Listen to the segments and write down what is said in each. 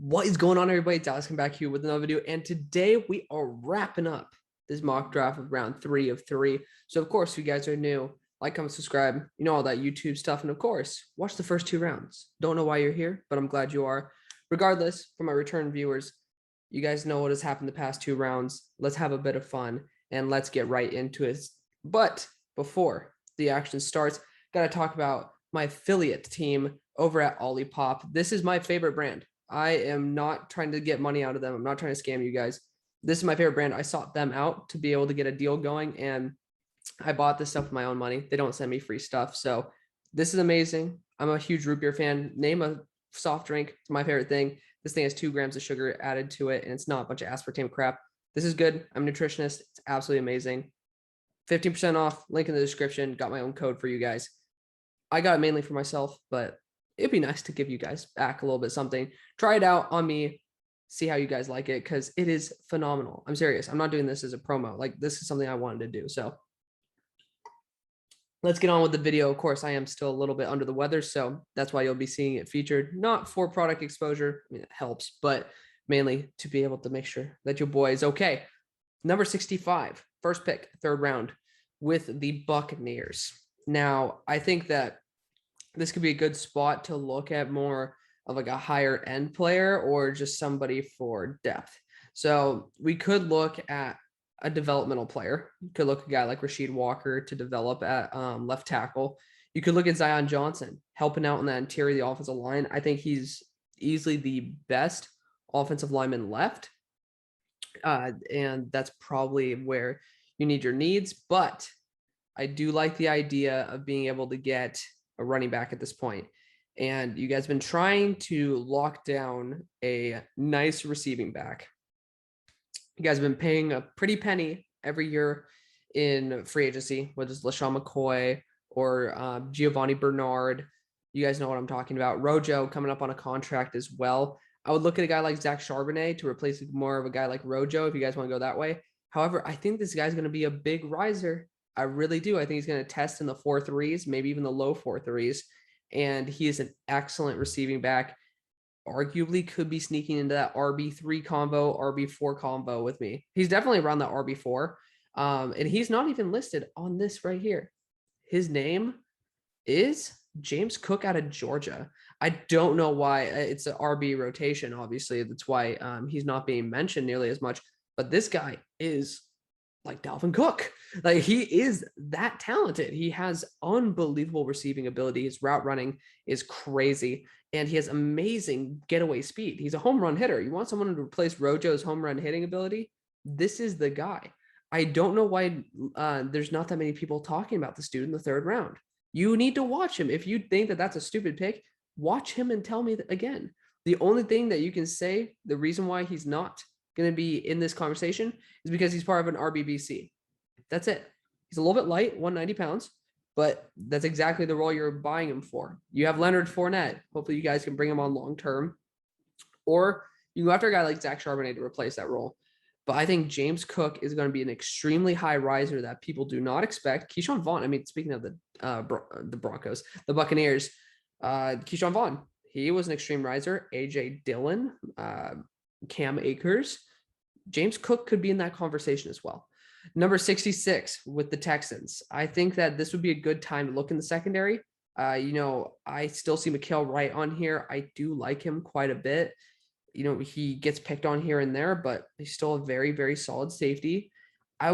What is going on, everybody? It's Alex back here with another video, and today we are wrapping up this mock draft of round 3 of 3. So, of course, if you guys are new, like, comment, subscribe, you know, all that YouTube stuff, and of course, watch the first 2 rounds. Don't know why you're here, but I'm glad you are. Regardless, for my return viewers, you guys know what has happened the past 2 rounds. Let's have a bit of fun, and let's get right into it. But before the action starts, got to talk about my affiliate team over at Olipop. This is my favorite brand. I am not trying to get money out of them. I'm not trying to scam you guys. This is my favorite brand. I sought them out to be able to get a deal going, and I bought this stuff with my own money. They don't send me free stuff. So this is amazing. I'm a huge root beer fan. Name a soft drink. It's my favorite thing. This thing has 2 grams of sugar added to it, and it's not a bunch of aspartame crap. This is good. I'm a nutritionist. It's absolutely amazing. 15% off. Link in the description. Got my own code for you guys. I got it mainly for myself, but it'd be nice to give you guys back a little bit something. Try it out on me. See how you guys like it, because it is phenomenal. I'm serious. I'm not doing this as a promo. Like, this is something I wanted to do. So let's get on with the video. Of course, I am still a little bit under the weather, so that's why you'll be seeing it featured. Not for product exposure. I mean, it helps, but mainly to be able to make sure that your boy is okay. Number 65, first pick, 3rd round, with the Buccaneers. Now, I think that this could be a good spot to look at more of like a higher end player or just somebody for depth. So we could look at a developmental player. You could look at a guy like Rasheed Walker to develop at left tackle. You could look at Zion Johnson helping out in that interior of the offensive line. I think he's easily the best offensive lineman left. And that's probably where you need your needs. But I do like the idea of being able to get a running back at this point. And you guys have been trying to lock down a nice receiving back. You guys have been paying a pretty penny every year in free agency, whether it's LaShawn McCoy or Giovanni Bernard. You guys know what I'm talking about. Rojo coming up on a contract as well. I would look at a guy like Zach Charbonnet to replace more of a guy like Rojo if you guys want to go that way. However, I think this guy's going to be a big riser. I really do. I think he's going to test in the 4.3s, maybe even the low 4.3s. And he is an excellent receiving back. Arguably could be sneaking into that RB3 combo, RB4 combo with me. He's definitely around that RB4. And he's not even listed on this right here. His name is James Cook out of Georgia. I don't know why. It's an RB rotation, obviously. That's why he's not being mentioned nearly as much. But this guy is like Dalvin Cook. Like, he is that talented. He has unbelievable receiving ability. His route running is crazy, and he has amazing getaway speed. He's a home run hitter. You want someone to replace Rojo's home run hitting ability? This is the guy. I don't know why there's not that many people talking about this dude in the 3rd round. You need to watch him. If you think that that's a stupid pick, watch him and tell me again. The only thing that you can say, the reason why he's not going to be in this conversation is because he's part of an RBBC. That's it. He's a little bit light, 190 pounds, but that's exactly the role you're buying him for. You have Leonard Fournette. Hopefully you guys can bring him on long-term, or you go after a guy like Zach Charbonnet to replace that role. But I think James Cook is going to be an extremely high riser that people do not expect. Keyshawn Vaughn, I mean, speaking of the Broncos, the Buccaneers, Keyshawn Vaughn, he was an extreme riser. A.J. Dillon, Cam Akers, James Cook could be in that conversation as well. Number 66 with the Texans. I think that this would be a good time to look in the secondary. I still see Mikael Wright on here. I do like him quite a bit. He gets picked on here and there, but he's still a very, very solid safety. I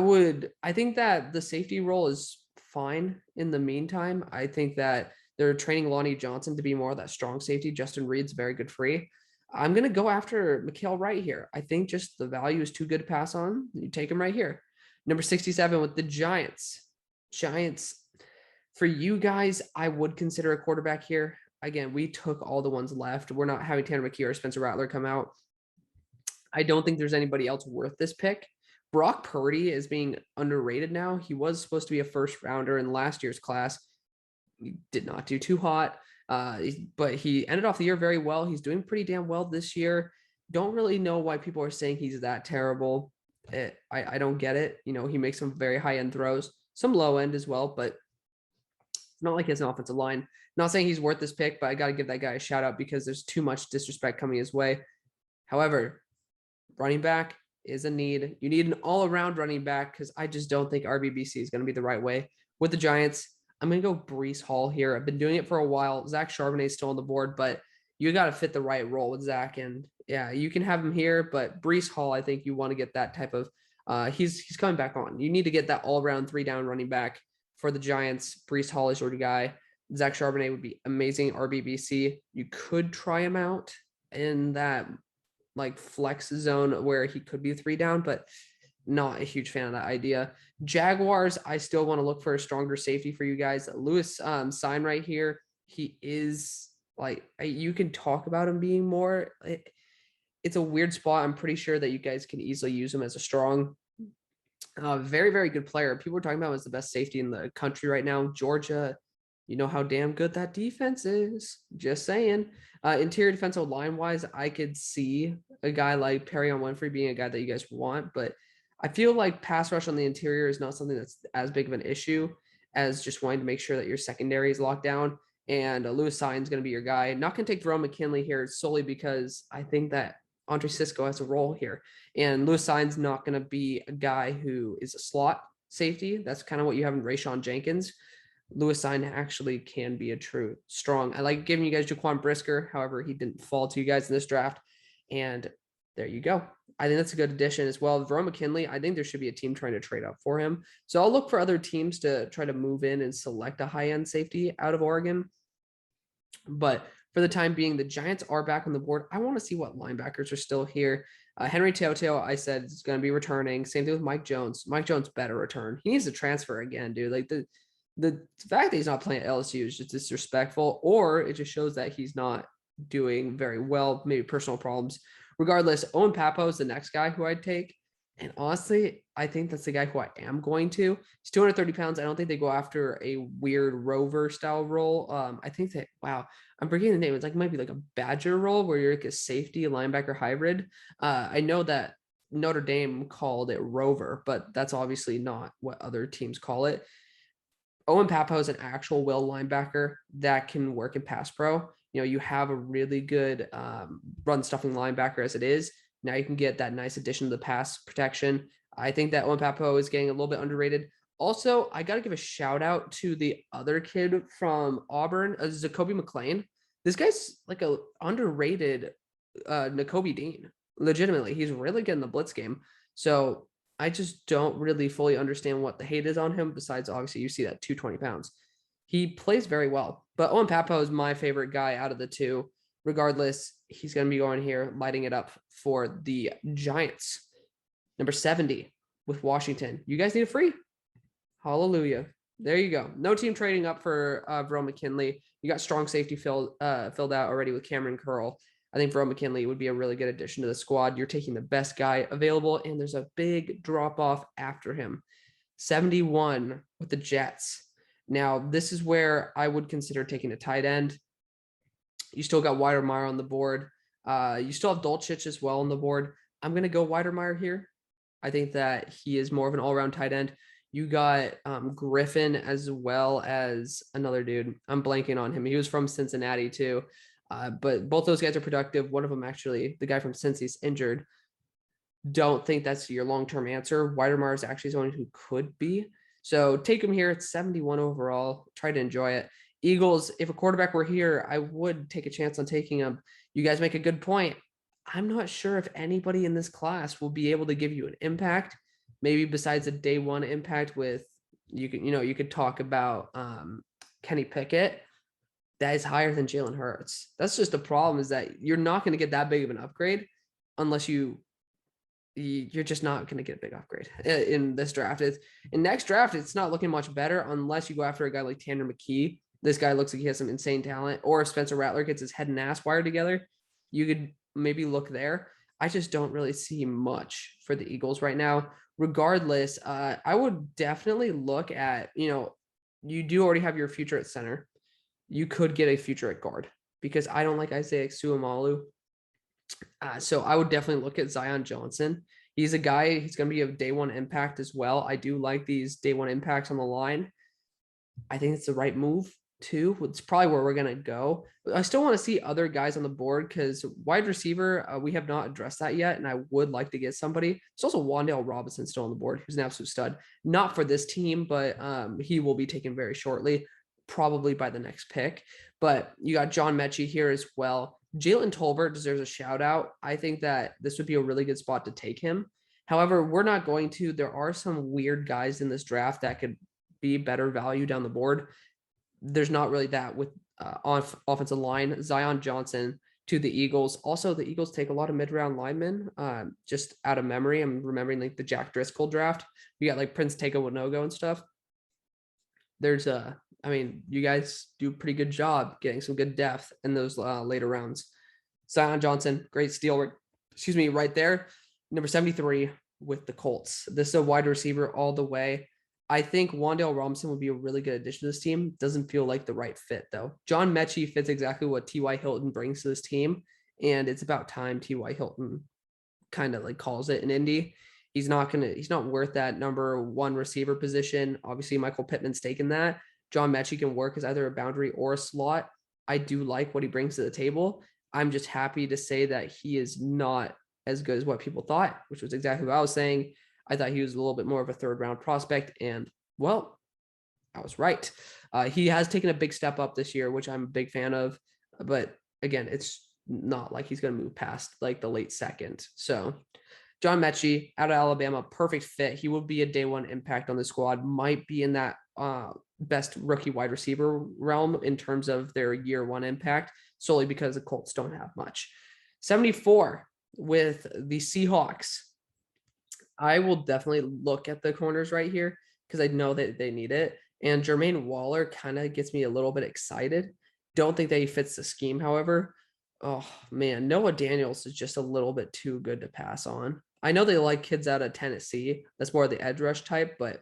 think that the safety role is fine in the meantime. I think that they're training Lonnie Johnson to be more of that strong safety. Justin Reed's very good free. I'm going to go after Mikael Wright here. I think just the value is too good to pass on. You take him right here. Number 67 with the Giants. Giants, for you guys, I would consider a quarterback here. Again, we took all the ones left. We're not having Tanner McKee or Spencer Rattler come out. I don't think there's anybody else worth this pick. Brock Purdy is being underrated now. He was supposed to be a 1st rounder in last year's class. He did not do too hot. But he ended off the year very well. He's doing pretty damn well this year. Don't really know why people are saying he's that terrible. I don't get it. He makes some very high-end throws, some low-end as well, but it's not like he has an offensive line. Not saying he's worth this pick, but I got to give that guy a shout out because there's too much disrespect coming his way. However, running back is a need. You need an all-around running back because I just don't think RBBC is going to be the right way. With the Giants, I'm going to go Breece Hall here. I've been doing it for a while. Zach Charbonnet is still on the board, but you got to fit the right role with Zach. And yeah, you can have him here, but Breece Hall, I think you want to get that type of he's coming back on. You need to get that all-around 3-down running back for the Giants. Breece Hall is your guy. Zach Charbonnet would be amazing RBBC. You could try him out in that like flex zone where he could be 3-down, but not a huge fan of that idea. Jaguars, I still want to look for a stronger safety for you guys. Lewis Sign right here. He is like, you can talk about him being more. It's a weird spot. I'm pretty sure that you guys can easily use him as a strong, very, very good player. People are talking about him as the best safety in the country right now. Georgia, you know how damn good that defense is. Just saying. Interior defensive line wise, I could see a guy like Perrion Winfrey being a guy that you guys want, but I feel like pass rush on the interior is not something that's as big of an issue as just wanting to make sure that your secondary is locked down. And Lewis Sign is going to be your guy. Not going to take Verone McKinley here solely because I think that Andre Cisco has a role here. And Lewis Sign's not going to be a guy who is a slot safety. That's kind of what you have in Rayshon Jenkins. Lewis Sign actually can be a true strong. I like giving you guys Jaquan Brisker. However, he didn't fall to you guys in this draft. And there you go. I think that's a good addition as well. Verone McKinley, I think there should be a team trying to trade up for him. So I'll look for other teams to try to move in and select a high-end safety out of Oregon. But for the time being, the Giants are back on the board. I want to see what linebackers are still here. Henry To'oTo'o, I said, is going to be returning. Same thing with Mike Jones. Mike Jones better return. He needs to transfer again, dude. Like the fact that he's not playing at LSU is just disrespectful, or it just shows that he's not doing very well, maybe personal problems. Regardless, Owen Pappoe is the next guy who I'd take. And honestly, I think that's the guy who I am going to. He's 230 pounds. I don't think they go after a weird rover style role. I think that, wow, I'm forgetting the name. It's like, it might be like a Badger role where you're like a safety linebacker hybrid. I know that Notre Dame called it rover, but that's obviously not what other teams call it. Owen Pappoe is an actual will linebacker that can work in pass pro. You know, you have a really good run stuffing linebacker as it is. Now you can get that nice addition to the pass protection. I think that Owen Pappoe is getting a little bit underrated. Also, I got to give a shout out to the other kid from Auburn, Zacoby McClain. This guy's like a underrated Nakobe Dean. Legitimately, he's really good in the blitz game. So I just don't really fully understand what the hate is on him. Besides, obviously, you see that 220 pounds. He plays very well. But Owen Pappoe is my favorite guy out of the two. Regardless, he's going to be going here, lighting it up for the Giants. Number 70 with Washington. You guys need a free. Hallelujah. There you go. No team trading up for Verone McKinley. You got strong safety filled out already with Cameron Curl. I think Verone McKinley would be a really good addition to the squad. You're taking the best guy available, and there's a big drop-off after him. 71 with the Jets. Now, this is where I would consider taking a tight end. You still got Weidermeyer on the board. You still have Dulcich as well on the board. I'm going to go Weidermeyer here. I think that he is more of an all-around tight end. You got Griffin as well as another dude. I'm blanking on him. He was from Cincinnati too. But both those guys are productive. One of them actually, the guy from Cincy's injured. Don't think that's your long-term answer. Weidermeyer is actually someone who could be. So take him here. It's 71 overall. Try to enjoy it. Eagles, if a quarterback were here, I would take a chance on taking him. You guys make a good point. I'm not sure if anybody in this class will be able to give you an impact, maybe besides a day one impact with, you could talk about Kenny Pickett. That is higher than Jalen Hurts. That's just the problem, is that you're not going to get that big of an upgrade unless you're just not going to get a big upgrade in this draft. In next draft, it's not looking much better unless you go after a guy like Tanner McKee. This guy looks like he has some insane talent. Or if Spencer Rattler gets his head and ass wired together, you could maybe look there. I just don't really see much for the Eagles right now. Regardless, I would definitely look at, you do already have your future at center. You could get a future at guard because I don't like Isaiah Suamalu. So I would definitely look at Zion Johnson. He's a guy, he's going to be a day one impact as well. I do like these day one impacts on the line. I think it's the right move. 2. It's probably where we're going to go. I still want to see other guys on the board because wide receiver, we have not addressed that yet. And I would like to get somebody. There's also Wan'Dale Robinson still on the board, who's an absolute stud. Not for this team, but he will be taken very shortly, probably by the next pick. But you got John Mechie here as well. Jalen Tolbert deserves a shout out. I think that this would be a really good spot to take him. However, we're not going to. There are some weird guys in this draft that could be better value down the board. There's not really that with on offensive line. Zion Johnson to the Eagles. Also, the Eagles take a lot of mid-round linemen. Just out of memory, I'm remembering like the Jack Driscoll draft. We got like Prince Tega Winogo and stuff. There's I mean, you guys do a pretty good job getting some good depth in those later rounds. Zion Johnson, great steal. Excuse me, right there. Number 73 with the Colts. This is a wide receiver all the way. I think Wan'Dale Robinson would be a really good addition to this team. Doesn't feel like the right fit, though. John Mechie fits exactly what T.Y. Hilton brings to this team, and it's about time T.Y. Hilton kind of like calls it in Indy. He's not worth that number 1 receiver position. Obviously, Michael Pittman's taken that. John Mechie can work as either a boundary or a slot. I do like what he brings to the table. I'm just happy to say that he is not as good as what people thought, which was exactly what I was saying. I thought he was a little bit more of a 3rd round prospect, and well, I was right. He has taken a big step up this year, which I'm a big fan of. But again, it's not like he's going to move past like the late 2nd. So John Mechie out of Alabama, perfect fit. He will be a day 1 impact on the squad. Might be in that best rookie wide receiver realm in terms of their year 1 impact, solely because the Colts don't have much. 74 with the Seahawks. I will definitely look at the corners right here because I know that they need it. And Jermaine Waller kind of gets me a little bit excited. Don't think that he fits the scheme, however. Oh, man, Noah Daniels is just a little bit too good to pass on. I know they like kids out of Tennessee. That's more of the edge rush type, but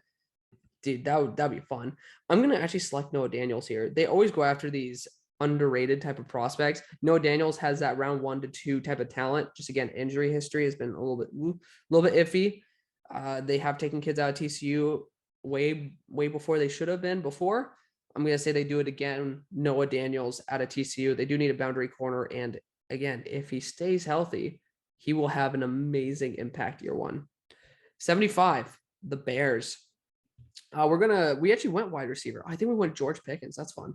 dude, that'd be fun. I'm going to actually select Noah Daniels here. They always go after these underrated type of prospects. Noah Daniels has that round 1 to 2 type of talent. Just again, injury history has been a little bit iffy. They have taken kids out of TCU way before they should have been before. I'm going to say they do it again. Noah Daniels out of TCU. They do need a boundary corner. And again, if he stays healthy, he will have an amazing impact year 1. 75, the Bears. We actually went wide receiver. I think we went George Pickens. That's fun.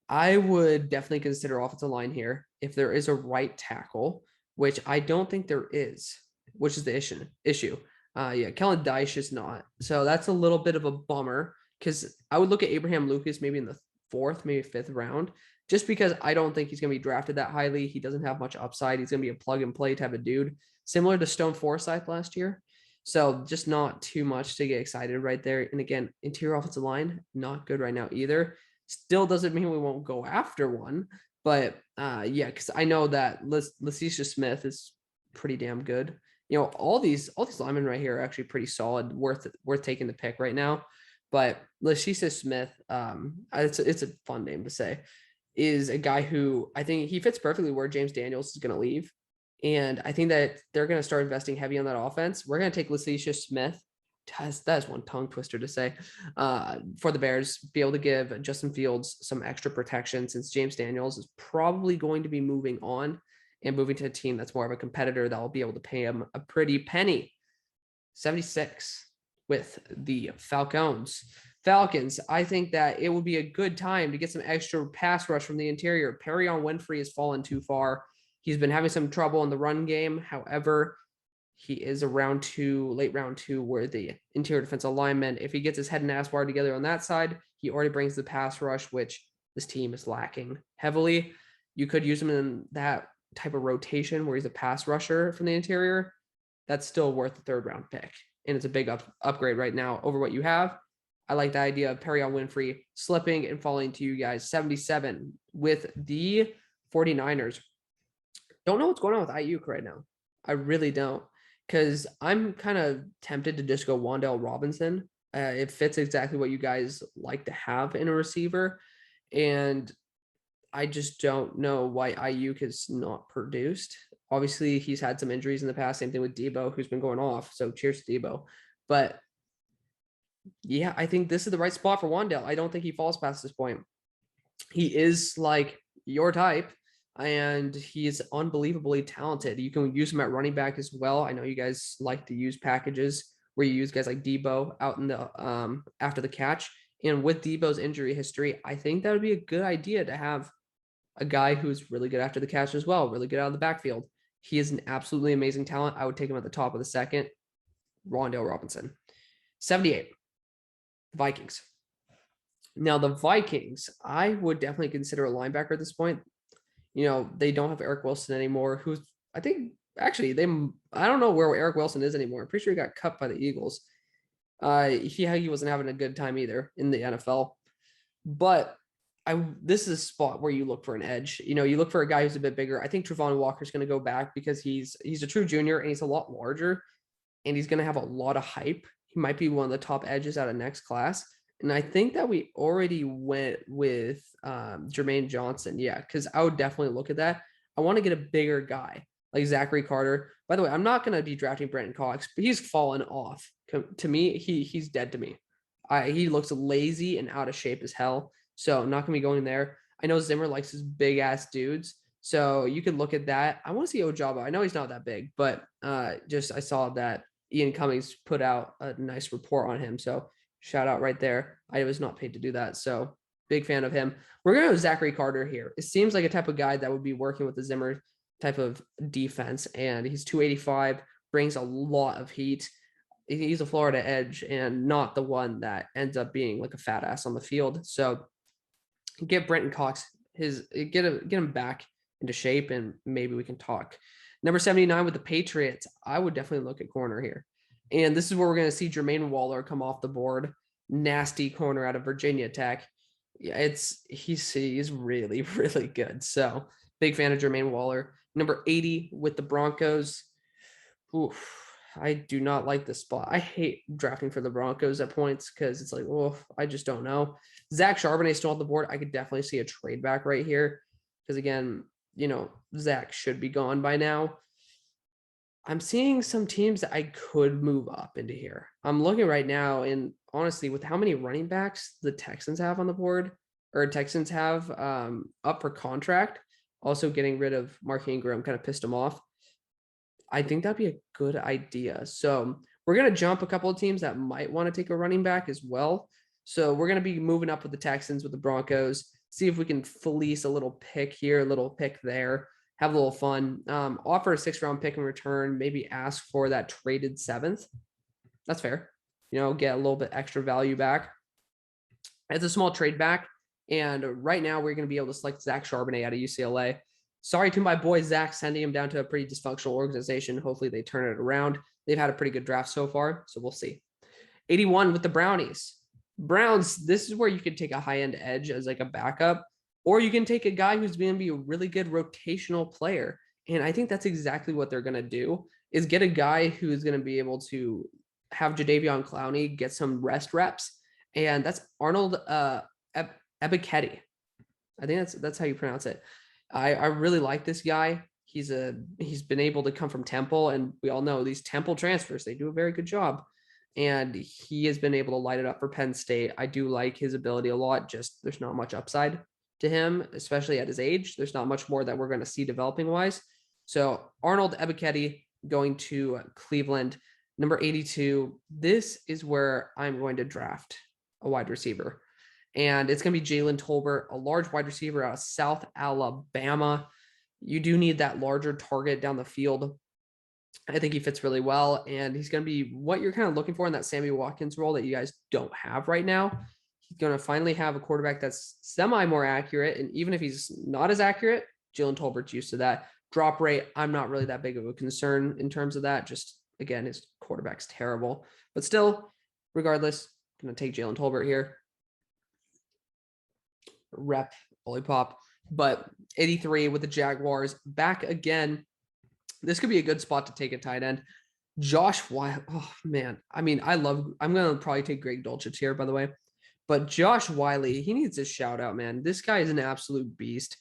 I would definitely consider offensive line here if there is a right tackle, which I don't think there is, which is the issue. Kellen Dyche is not. So that's a little bit of a bummer because I would look at Abraham Lucas maybe in the 4th, maybe 5th round, just because I don't think he's going to be drafted that highly. He doesn't have much upside. He's going to be a plug and play type of dude, similar to Stone Forsythe last year. So just not too much to get excited right there. And again, interior offensive line, not good right now either. Still doesn't mean we won't go after one, but because I know that Lacisha Smith is pretty damn good. You know, all these linemen right here are actually pretty solid, worth taking the pick right now. But Lacisha Smith, it's a fun name to say, is a guy who I think he fits perfectly where James Daniels is going to leave. And I think that they're going to start investing heavy on that offense. We're going to take Lacisha Smith. That is one tongue twister to say, for the Bears, be able to give Justin Fields some extra protection since James Daniels is probably going to be moving on and moving to a team that's more of a competitor that will be able to pay him a pretty penny. 76 with the Falcons. I think that it will be a good time to get some extra pass rush from the interior. Perrion Winfrey has fallen too far. He's been having some trouble in the run game. However, he is a late round 2, where the interior defensive lineman, if he gets his head and ass wired together on that side, he already brings the pass rush, which this team is lacking heavily. You could use him in that type of rotation where he's a pass rusher from the interior. That's still worth the 3rd round pick. And it's a big upgrade right now over what you have. I like the idea of Perrion Winfrey slipping and falling to you guys. 77 with the 49ers. Don't know what's going on with Ayuk right now. I really don't, because I'm kind of tempted to just go Wan'Dale Robinson. It fits exactly what you guys like to have in a receiver. And I just don't know why Ayuk is not produced. Obviously, he's had some injuries in the past. Same thing with Debo, who's been going off. So cheers to Debo. But yeah, I think this is the right spot for Wan'Dale. I don't think he falls past this point. He is like your type, and he's unbelievably talented. You can use him at running back as well. I know you guys like to use packages where you use guys like Debo out in the after the catch. And with Debo's injury history, I think that would be a good idea to have a guy who's really good after the catch as well, really good out of the backfield. He is an absolutely amazing talent. I would take him at the top of the second. Wan'Dale Robinson. 78, Vikings. Now, the Vikings, I would definitely consider a linebacker at this point. You know, they don't have Eric Wilson anymore, who's, I think, actually, I don't know where Eric Wilson is anymore. I'm pretty sure he got cut by the Eagles. He wasn't having a good time either in the NFL. But this is a spot where you look for an edge. You know, you look for a guy who's a bit bigger. I think Trevon Walker's going to go back because he's a true junior and he's a lot larger and he's going to have a lot of hype. He might be one of the top edges out of next class. And I think that we already went with Jermaine Johnson. Yeah, because I would definitely look at that. I want to get a bigger guy like Zachary Carter. By the way, I'm not going to be drafting Brenton Cox, but he's fallen off. To me, he's dead to me. He looks lazy and out of shape as hell. So I'm not going to be going there. I know Zimmer likes his big ass dudes. So you could look at that. I want to see Ojabo. I know he's not that big, but I saw that Ian Cummings put out a nice report on him. So shout out right there. I was not paid to do that. So big fan of him. We're going to go Zachary Carter here. It seems like a type of guy that would be working with the Zimmer type of defense. And he's 285, brings a lot of heat. He's a Florida edge and not the one that ends up being like a fat ass on the field. So get Brenton Cox get him back into shape and maybe we can talk. Number 79 with the Patriots. I would definitely look at corner here. And this is where we're going to see Jermaine Waller come off the board. Nasty corner out of Virginia Tech. Yeah, he's really, really good. So big fan of Jermaine Waller. Number 80 with the Broncos. Oof. I do not like this spot. I hate drafting for the Broncos at points because it's like, well, I just don't know. Zach Charbonnet still on the board. I could definitely see a trade back right here because, again, you know, Zach should be gone by now. I'm seeing some teams that I could move up into here. I'm looking right now, and honestly, with how many running backs the Texans have on the board, or Texans have up for contract, also getting rid of Mark Ingram kind of pissed him off. I think that'd be a good idea. So we're going to jump a couple of teams that might want to take a running back as well. So we're going to be moving up with the Texans, with the Broncos, see if we can fleece a little pick here, a little pick there, have a little fun, offer a 6th-round pick in return, maybe ask for that traded 7th. That's fair. You know, get a little bit extra value back. It's a small trade back. And right now we're going to be able to select Zach Charbonnet out of UCLA. Sorry to my boy Zach, sending him down to a pretty dysfunctional organization. Hopefully they turn it around. They've had a pretty good draft so far, so we'll see. 81 with the Brownies. Browns, this is where you could take a high-end edge as like a backup, or you can take a guy who's going to be a really good rotational player. And I think that's exactly what they're going to do, is get a guy who's going to be able to have Jadeveon Clowney get some rest reps. And that's Arnold Ebiketie. I think that's how you pronounce it. I really like this guy. He's been able to come from Temple, and we all know these Temple transfers, they do a very good job. And he has been able to light it up for Penn State. I do like his ability a lot. Just there's not much upside to him, especially at his age. There's not much more that we're going to see developing wise. So Arnold Ebiketie going to Cleveland. Number 82. This is where I'm going to draft a wide receiver. And it's going to be Jalen Tolbert, a large wide receiver out of South Alabama. You do need that larger target down the field. I think he fits really well. And he's going to be what you're kind of looking for in that Sammy Watkins role that you guys don't have right now. He's going to finally have a quarterback that's semi more accurate. And even if he's not as accurate, Jalen Tolbert's used to that. Drop rate, I'm not really that big of a concern in terms of that. Just, again, his quarterback's terrible. But still, regardless, I'm going to take Jalen Tolbert here. Rep lollipop. But 83 with the Jaguars back again. This could be a good spot to take a tight end. Josh Wiley. Oh man. I mean, I'm going to probably take Greg Dulcich here, by the way, but Josh Wiley, he needs a shout out, man. This guy is an absolute beast.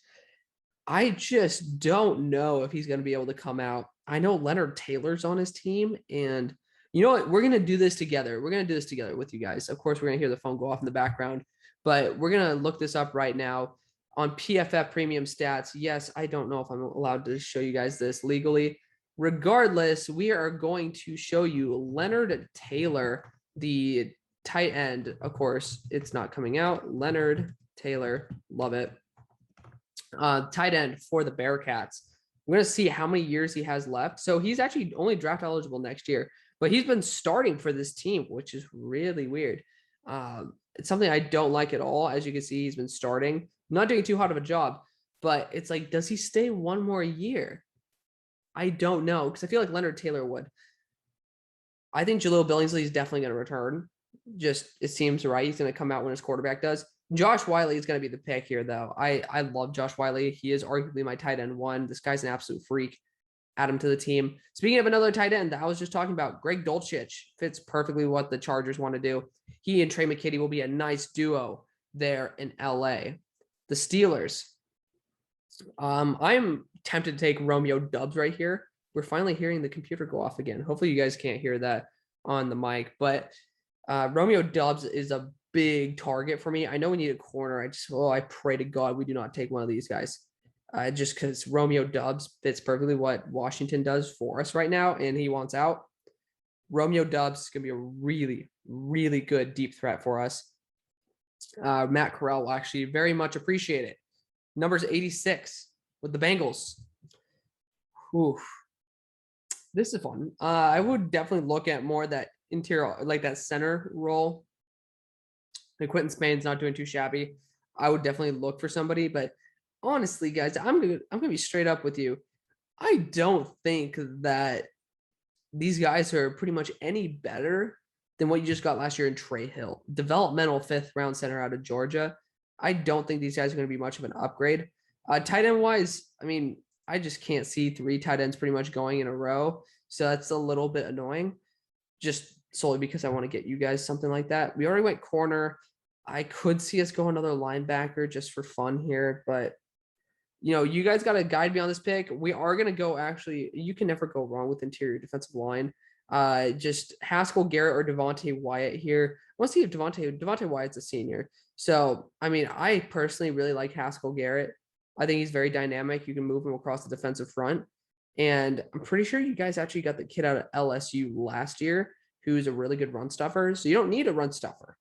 I just don't know if he's going to be able to come out. I know Leonard Taylor's on his team, and you know what? We're going to do this together. We're going to do this together with you guys. Of course, we're going to hear the phone go off in the background, but we're going to look this up right now. on PFF premium stats. Yes, I don't know if I'm allowed to show you guys this legally. Regardless, we are going to show you Leonard Taylor, the tight end. Of course, it's not coming out. Leonard Taylor, love it. Tight end for the Bearcats. We're going to see how many years he has left. So he's actually only draft eligible next year, but he's been starting for this team, which is really weird. It's something I don't like at all. As you can see, he's been starting, not doing too hot of a job, but it's like, does he stay one more year? I don't know, because I feel like Leonard Taylor would. I think Jaleel Billingsley is definitely going to return. Just, it seems right. He's going to come out when his quarterback does. Josh Wiley is going to be the pick here, though. I love Josh Wiley. He is arguably my tight end one. This guy's an absolute freak. Add him to the team. Speaking of another tight end that I was just talking about, Greg Dulcich fits perfectly what the Chargers want to do. He and Trey McKitty will be a nice duo there in LA. The Steelers. I'm tempted to take Romeo Doubs right here. We're finally hearing the computer go off again. Hopefully you guys can't hear that on the mic, but Romeo Doubs is a big target for me. I know we need a corner. I pray to God we do not take one of these guys. Just because Romeo Doubs fits perfectly what Washington does for us right now, and he wants out. Romeo Doubs is going to be a really, really good deep threat for us. Matt Corral will actually very much appreciate it. Numbers 86 with the Bengals. Oof. This is fun. I would definitely look at more of that interior, like that center role. Quentin Spain's not doing too shabby. I would definitely look for somebody, but honestly, guys, I'm gonna be straight up with you. I don't think that these guys are pretty much any better than what you just got last year in Trey Hill, developmental 5th round center out of Georgia. I don't think these guys are going to be much of an upgrade. Tight end wise, I mean, I just can't see 3 tight ends pretty much going in a row. So that's a little bit annoying, just solely because I want to get you guys something like that. We already went corner. I could see us go another linebacker just for fun here, but you guys got to guide me on this pick. We are going to go, actually, you can never go wrong with interior defensive line. Just Haskell Garrett or Devontae Wyatt here. I want to see if Devontae Wyatt's a senior. So, I mean, I personally really like Haskell Garrett. I think he's very dynamic. You can move him across the defensive front. And I'm pretty sure you guys actually got the kid out of LSU last year who's a really good run stuffer. So you don't need a run stuffer.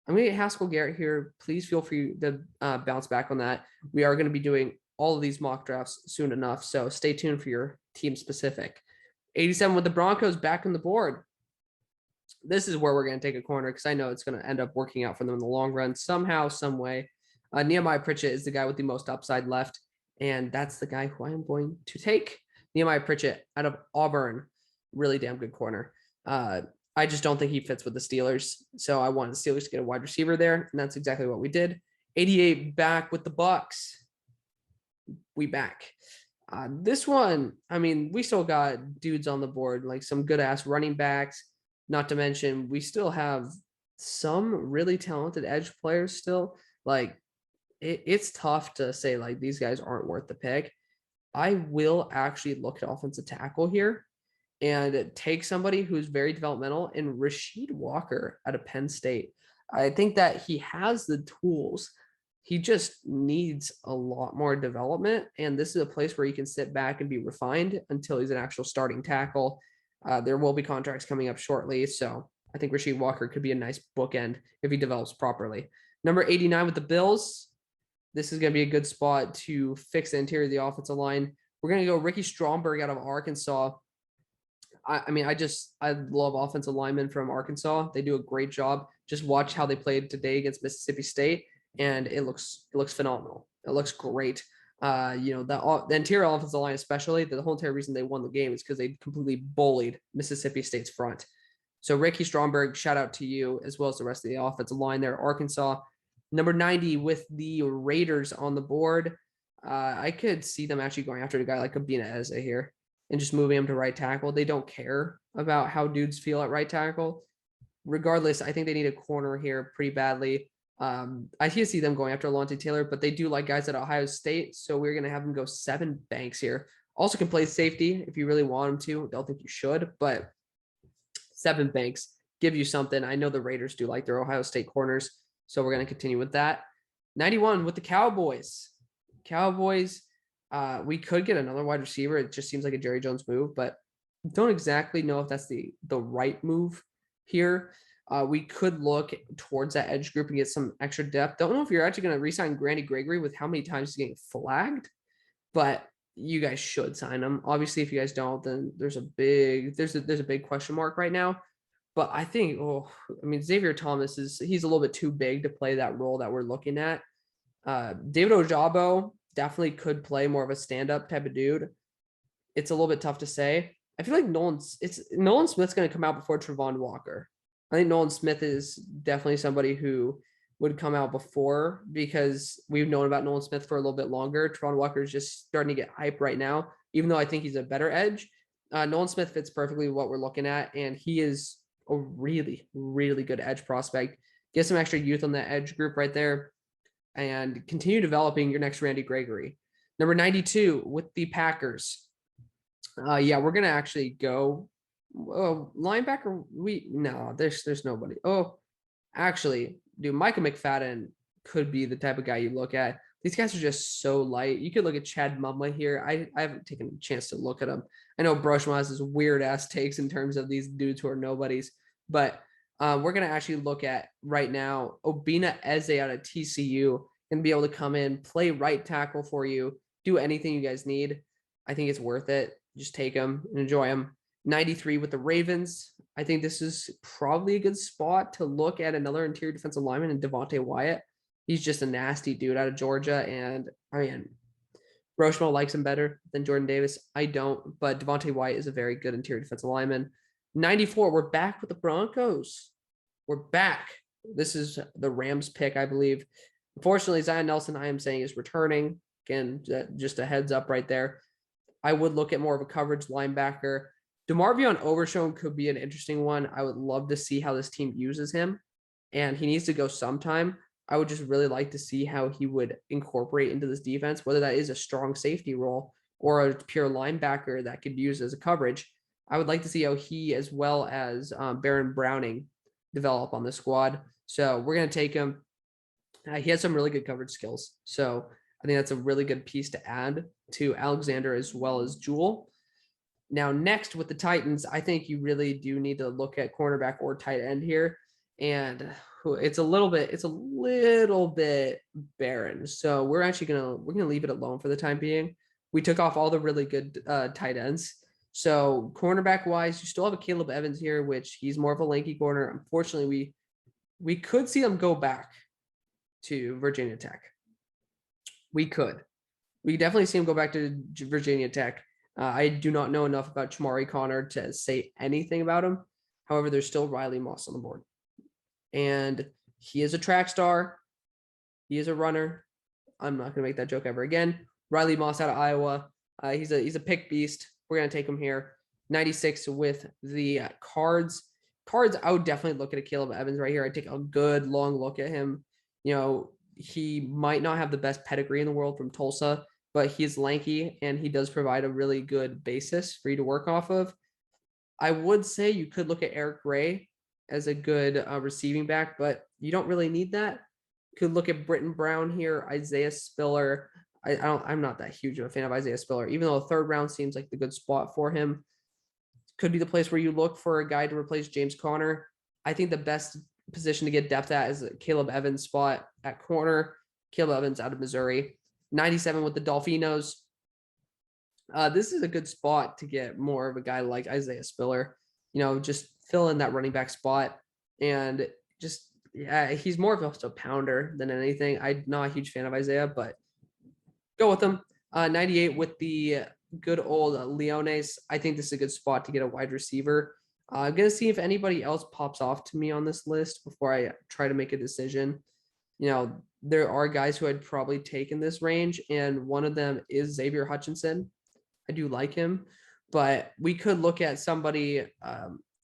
I'm going to get Haskell Garrett here. Please feel free to bounce back on that. We are going to be doing all of these mock drafts soon enough. So stay tuned for your team specific. 87 with the Broncos back on the board. This is where we're going to take a corner because I know it's going to end up working out for them in the long run somehow, some way. Nehemiah Pritchett is the guy with the most upside left, and that's the guy who I am going to take. Nehemiah Pritchett out of Auburn, really damn good corner. I just don't think he fits with the Steelers, so I wanted the Steelers to get a wide receiver there, and that's exactly what we did. 88 back with the Bucks. We back. This one, I mean, we still got dudes on the board, like some good-ass running backs, not to mention we still have some really talented edge players still. Like, it's tough to say, like, these guys aren't worth the pick. I will actually look at offensive tackle here and take somebody who's very developmental in Rasheed Walker out of Penn State. I think that he has the tools. He just needs a lot more development, and this is a place where he can sit back and be refined until he's an actual starting tackle. There will be contracts coming up shortly, so I think Rasheed Walker could be a nice bookend if he develops properly. Number 89 with the Bills. This is going to be a good spot to fix the interior of the offensive line. We're going to go Ricky Stromberg out of Arkansas. I love offensive linemen from Arkansas. They do a great job. Just watch how they played today against Mississippi State, and it looks phenomenal. It looks great. The interior offensive line, especially, the whole entire reason they won the game is because they completely bullied Mississippi State's front. So Ricky Stromberg, shout out to you, as well as the rest of the offensive line there, Arkansas. Number 90 with the Raiders on the board. I could see them actually going after a guy like Abina Eze here and just moving him to right tackle. They don't care about how dudes feel at right tackle. Regardless, I think they need a corner here pretty badly. I can see them going after Alontae Taylor, but they do like guys at Ohio State, so we're going to have them go 7 Banks here. Also can play safety if you really want him to. Don't think you should, but 7 Banks give you something. I know the Raiders do like their Ohio State corners, so we're going to continue with that. 91 with the Cowboys. We could get another wide receiver. It just seems like a Jerry Jones move, but don't exactly know if that's the right move here. We could look towards that edge group and get some extra depth. Don't know if you're actually going to re-sign Randy Gregory with how many times he's getting flagged, but you guys should sign him. Obviously, if you guys don't, then there's a big question mark right now. But I think, Xavier Thomas he's a little bit too big to play that role that we're looking at. David Ojabo definitely could play more of a stand-up type of dude. It's a little bit tough to say. I feel like Nolan Smith's going to come out before Travon Walker. I think Nolan Smith is definitely somebody who would come out before, because we've known about Nolan Smith for a little bit longer. Travon Walker is just starting to get hype right now, even though I think he's a better edge. Nolan Smith fits perfectly what we're looking at, and he is a really, really good edge prospect. Get some extra youth on that edge group right there and continue developing your next Randy Gregory. Number 92 with the Packers. We're going to actually go linebacker. There's nobody. Actually, dude, Micah McFadden could be the type of guy you look at. These guys are just so light. You could look at Chad Mumma here. I haven't taken a chance to look at him. I know Broshma has his weird ass takes in terms of these dudes who are nobodies, but we're going to actually look at right now Obina Eze out of TCU and be able to come in, play right tackle for you, do anything you guys need. I think it's worth it. Just take him and enjoy him. 93 with the Ravens. I think this is probably a good spot to look at another interior defensive lineman in Devontae Wyatt. He's just a nasty dude out of Georgia. And Broshma likes him better than Jordan Davis. I don't, but Devontae Wyatt is a very good interior defensive lineman. 94, we're back with the Broncos. We're back. This is the Rams pick, I believe. Unfortunately, Zion Nelson, I am saying, is returning. Again, just a heads up right there. I would look at more of a coverage linebacker. DeMarvion Overshown could be an interesting one. I would love to see how this team uses him, and he needs to go sometime. I would just really like to see how he would incorporate into this defense, whether that is a strong safety role or a pure linebacker that could use as a coverage. I would like to see how he, as well as Baron Browning, develop on the squad. So we're going to take him. He has some really good coverage skills. So I think that's a really good piece to add to Alexander as well as Jewel. Now, next with the Titans, I think you really do need to look at cornerback or tight end here. And it's a little bit barren. So we're going to leave it alone for the time being. We took off all the really good tight ends. So cornerback wise, you still have a Caleb Evans here, which he's more of a lanky corner. Unfortunately, we could see him go back to Virginia Tech. We definitely see him go back to Virginia Tech. I do not know enough about Chamari Connor to say anything about him. However, there's still Riley Moss on the board. And he is a track star. He is a runner. I'm not going to make that joke ever again. Riley Moss out of Iowa. He's a pick beast. We're going to take him here. 96 with the Cards. I would definitely look at a Caleb Evans right here. I'd take a good long look at him. He might not have the best pedigree in the world from Tulsa, but he's lanky and he does provide a really good basis for you to work off of. I would say you could look at Eric Gray as a good receiving back, but you don't really need that. You could look at Britton Brown here, Isaiah Spiller. I'm not that huge of a fan of Isaiah Spiller, even though a third round seems like the good spot for him. Could be the place where you look for a guy to replace James Conner. I think the best position to get depth at is Caleb Evans' spot at corner. Caleb Evans out of Missouri. 97 with the Dolphinos. This is a good spot to get more of a guy like Isaiah Spiller. Just fill in that running back spot, and he's more of a pounder than anything. I'm not a huge fan of Isaiah, but go with him. 98 with the good old Leones. I think this is a good spot to get a wide receiver. I'm going to see if anybody else pops off to me on this list before I try to make a decision. There are guys who I'd probably take in this range, and one of them is Xavier Hutchinson. I do like him, but we could look at somebody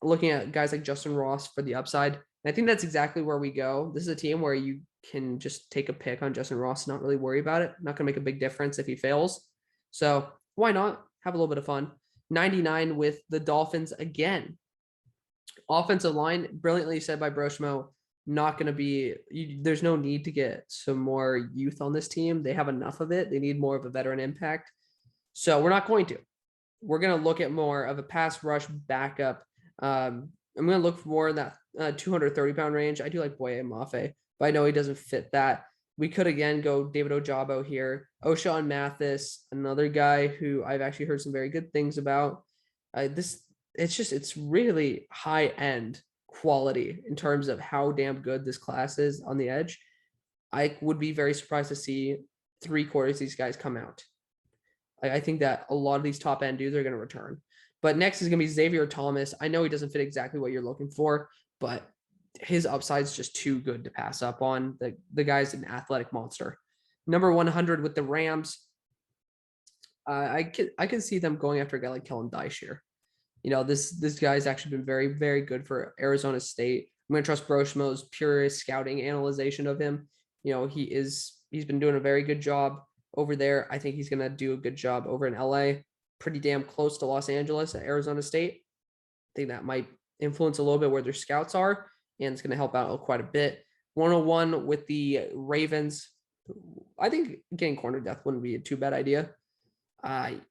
looking at guys like Justin Ross for the upside. And I think that's exactly where we go. This is a team where you can just take a pick on Justin Ross, not really worry about it. Not going to make a big difference if he fails. So why not have a little bit of fun? 99 with the Dolphins again. Offensive line, brilliantly said by Broshmo. not going to be, there's no need to get some more youth on this team. They have enough of it. They need more of a veteran impact. So we're not going to. We're going to look at more of a pass rush backup. I'm going to look for more in that 230-pound range. I do like Boye Mafe, but I know he doesn't fit that. We could, again, go David Ojabo here. O'Shawn Mathis, another guy who I've actually heard some very good things about. It's really high-end quality in terms of how damn good this class is on the edge. I would be very surprised to see 3/4 of these guys come out. I think that a lot of these top end dudes are going to return. But next is going to be Xavier Thomas. I know he doesn't fit exactly what you're looking for, but his upside is just too good to pass up on. The guy's an athletic monster. Number 100 with the Rams. I can see them going after a guy like Kellen Dyche here. This guy's actually been very, very good for Arizona State. I'm going to trust Broshmo's pure scouting analyzation of him. He's been doing a very good job over there. I think he's going to do a good job over in LA, pretty damn close to Los Angeles at Arizona State. I think that might influence a little bit where their scouts are, and it's going to help out quite a bit. 101 with the Ravens. I think getting corner depth wouldn't be a too bad idea.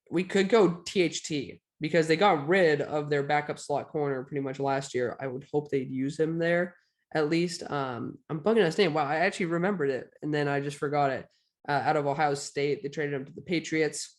We could go THT because they got rid of their backup slot corner pretty much last year. I would hope they'd use him there at least. I'm bugging on his name. Wow, I actually remembered it, and then I just forgot it. Out of Ohio State, they traded him to the Patriots.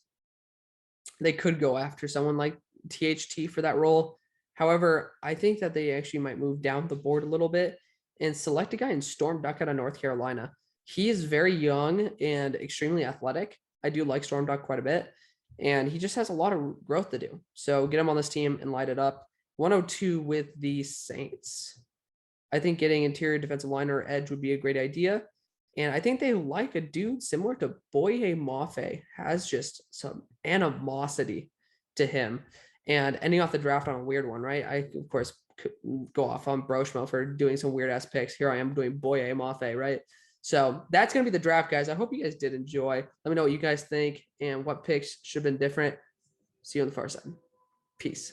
They could go after someone like THT for that role. However, I think that they actually might move down the board a little bit and select a guy in Storm Duck out of North Carolina. He is very young and extremely athletic. I do like Storm Duck quite a bit, and he just has a lot of growth to do. So get him on this team and light it up. 102 with the Saints. I think getting interior defensive line or edge would be a great idea. And I think they like a dude similar to Boye Mafe, has just some animosity to him. And ending off the draft on a weird one, right? I, of course, could go off on Broshmo for doing some weird-ass picks. Here I am doing Boye Mafe, right? So that's going to be the draft, guys. I hope you guys did enjoy. Let me know what you guys think and what picks should have been different. See you on the far side. Peace.